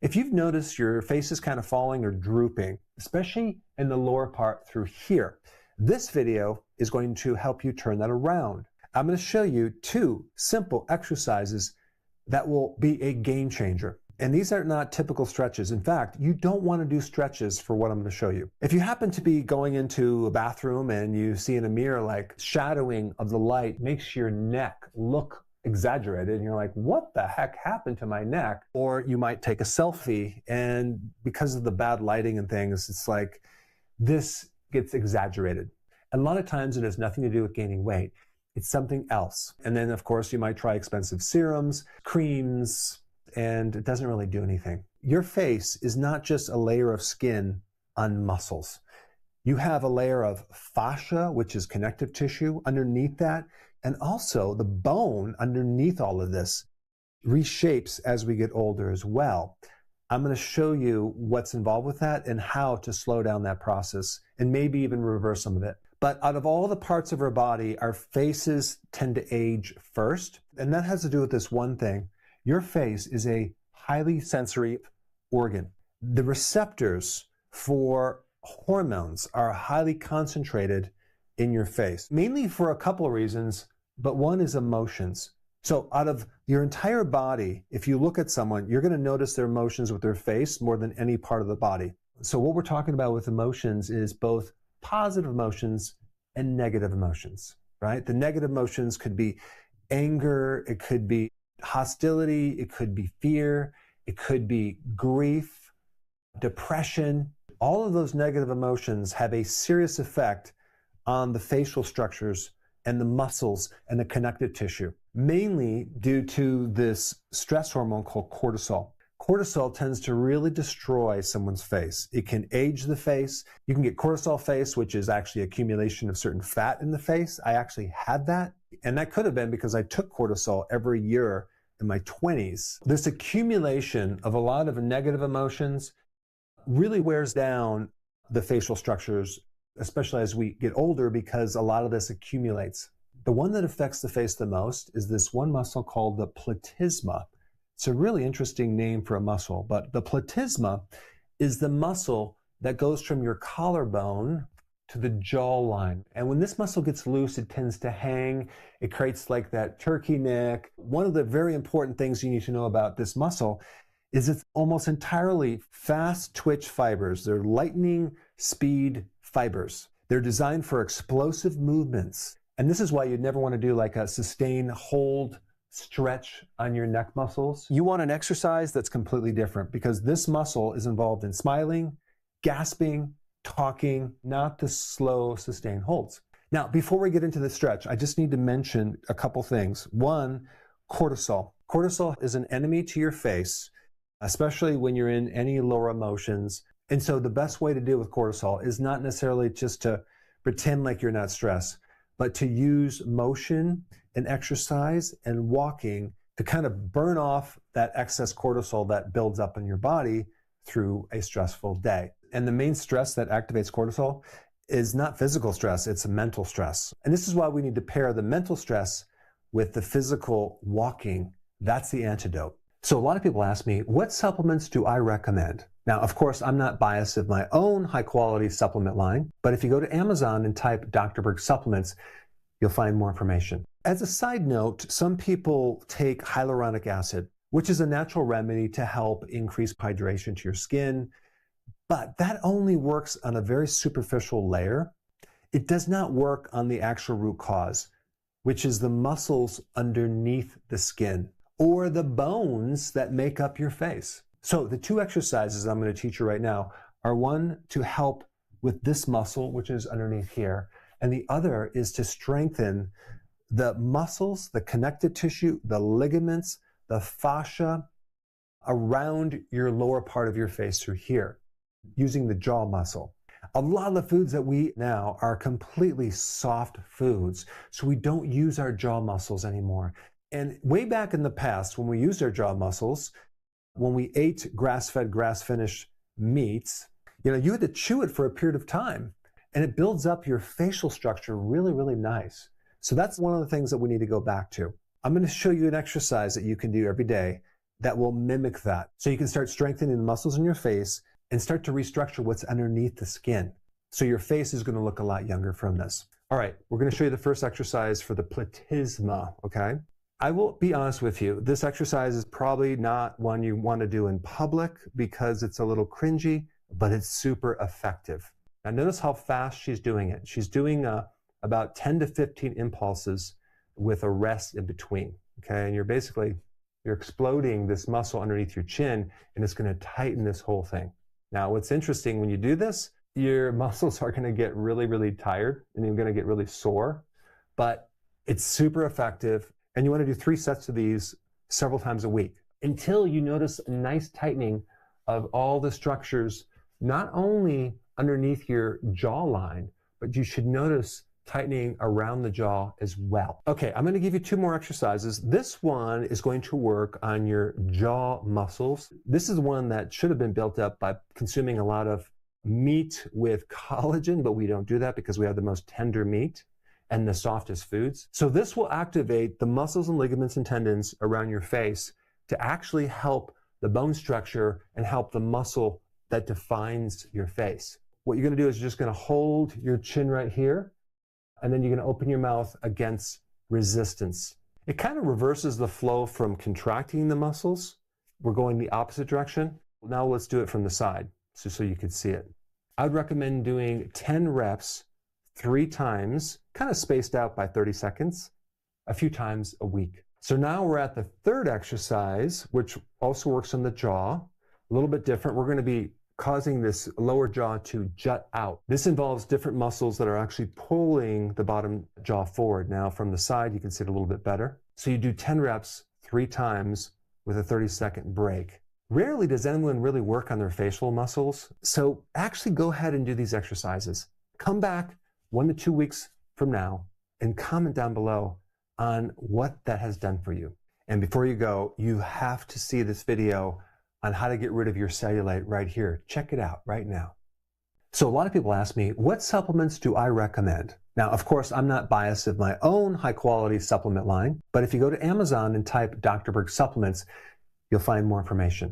If you've noticed your face is kind of falling or drooping, especially in the lower part through here, this video is going to help you turn that around. I'm going to show you 2 simple exercises that will be a game changer. And these are not typical stretches. In fact, you don't want to do stretches for what I'm going to show you. If you happen to be going into a bathroom and you see in a mirror like shadowing of the light makes your neck look exaggerated and you're like, what the heck happened to my neck? Or you might take a selfie and because of the bad lighting and things, it's like this gets exaggerated. And a lot of times it has nothing to do with gaining weight. It's something else. And then of course you might try expensive serums, creams, and it doesn't really do anything. Your face is not just a layer of skin on muscles. You have a layer of fascia, which is connective tissue underneath that, and also the bone underneath all of this reshapes as we get older as well. I'm going to show you what's involved with that and how to slow down that process and maybe even reverse some of it. But out of all the parts of our body, our faces tend to age first, and that has to do with this one thing. Your face is a highly sensory organ. The receptors for hormones are highly concentrated in your face, mainly for a couple of reasons, but one is emotions. So out of your entire body, if you look at someone, you're going to notice their emotions with their face more than any part of the body. So what we're talking about with emotions is both positive emotions and negative emotions, right? The negative emotions could be anger, it could be hostility, it could be fear, it could be grief, depression. All of those negative emotions have a serious effect on the facial structures and the muscles and the connective tissue, mainly due to this stress hormone called cortisol. Cortisol tends to really destroy someone's face. It can age the face. You can get cortisol face, which is actually accumulation of certain fat in the face. I actually had that. And that could have been because I took cortisol every year in my 20s. This accumulation of a lot of negative emotions really wears down the facial structures, especially as we get older, because a lot of this accumulates. The one that affects the face the most is this one muscle called the platysma. It's a really interesting name for a muscle, but the platysma is the muscle that goes from your collarbone to the jawline. And when this muscle gets loose, it tends to hang. It creates like that turkey neck. One of the very important things you need to know about this muscle is it's almost entirely fast twitch fibers. They're lightning speed fibers. They're designed for explosive movements. And this is why you'd never want to do like a sustained hold stretch on your neck muscles. You want an exercise that's completely different because this muscle is involved in smiling, gasping, talking, not the slow sustained holds. Now, before we get into the stretch, I just need to mention a couple things. One, cortisol. Cortisol is an enemy to your face, especially when you're in any lower emotions. And so the best way to deal with cortisol is not necessarily just to pretend like you're not stressed, but to use motion and exercise and walking to kind of burn off that excess cortisol that builds up in your body through a stressful day. And the main stress that activates cortisol is not physical stress, it's mental stress. And this is why we need to pair the mental stress with the physical walking. That's the antidote. So a lot of people ask me, what supplements do I recommend? Now, of course, I'm not biased of my own high quality supplement line, but if you go to Amazon and type Dr. Berg supplements, you'll find more information. As a side note, some people take hyaluronic acid, which is a natural remedy to help increase hydration to your skin, but that only works on a very superficial layer. It does not work on the actual root cause, which is the muscles underneath the skin or the bones that make up your face. So the 2 exercises I'm going to teach you right now are one to help with this muscle, which is underneath here, and the other is to strengthen the muscles, the connective tissue, the ligaments, the fascia around your lower part of your face through here, using the jaw muscle. A lot of the foods that we eat now are completely soft foods, so we don't use our jaw muscles anymore. And way back in the past, when we used our jaw muscles, when we ate grass-fed, grass-finished meats, you had to chew it for a period of time, and it builds up your facial structure really, really nice. So that's one of the things that we need to go back to. I'm going to show you an exercise that you can do every day that will mimic that. So you can start strengthening the muscles in your face and start to restructure what's underneath the skin. So your face is going to look a lot younger from this. All right, we're going to show you the first exercise for the platysma, okay? I will be honest with you, this exercise is probably not one you want to do in public because it's a little cringy, but it's super effective. Now notice how fast she's doing it. She's doing about 10 to 15 impulses with a rest in between, okay? And you're exploding this muscle underneath your chin, and it's going to tighten this whole thing. Now, what's interesting, when you do this, your muscles are going to get really, really tired, and you're going to get really sore, but it's super effective, and you want to do 3 sets of these several times a week until you notice a nice tightening of all the structures, not only underneath your jawline, but you should notice tightening around the jaw as well. Okay, I'm going to give you 2 more exercises. This one is going to work on your jaw muscles. This is one that should have been built up by consuming a lot of meat with collagen, but we don't do that because we have the most tender meat and the softest foods. So this will activate the muscles and ligaments and tendons around your face to actually help the bone structure and help the muscle that defines your face. What you're going to do is you're just going to hold your chin right here, and then you're going to open your mouth against resistance. It kind of reverses the flow from contracting the muscles. We're going the opposite direction. Now let's do it from the side so you can see it. I would recommend doing 10 reps 3 times, kind of spaced out by 30 seconds, a few times a week. So now we're at the 3rd exercise, which also works on the jaw. A little bit different. We're going to be causing this lower jaw to jut out. This involves different muscles that are actually pulling the bottom jaw forward. Now from the side, you can see it a little bit better. So you do 10 reps 3 times with a 30-second break. Rarely does anyone really work on their facial muscles. So actually go ahead and do these exercises. Come back 1 to 2 weeks from now and comment down below on what that has done for you. And before you go, you have to see this video on how to get rid of your cellulite right here. Check it out right now. So a lot of people ask me, what supplements do I recommend? Now, of course, I'm not biased of my own high quality supplement line, but if you go to Amazon and type Dr. Berg supplements, you'll find more information.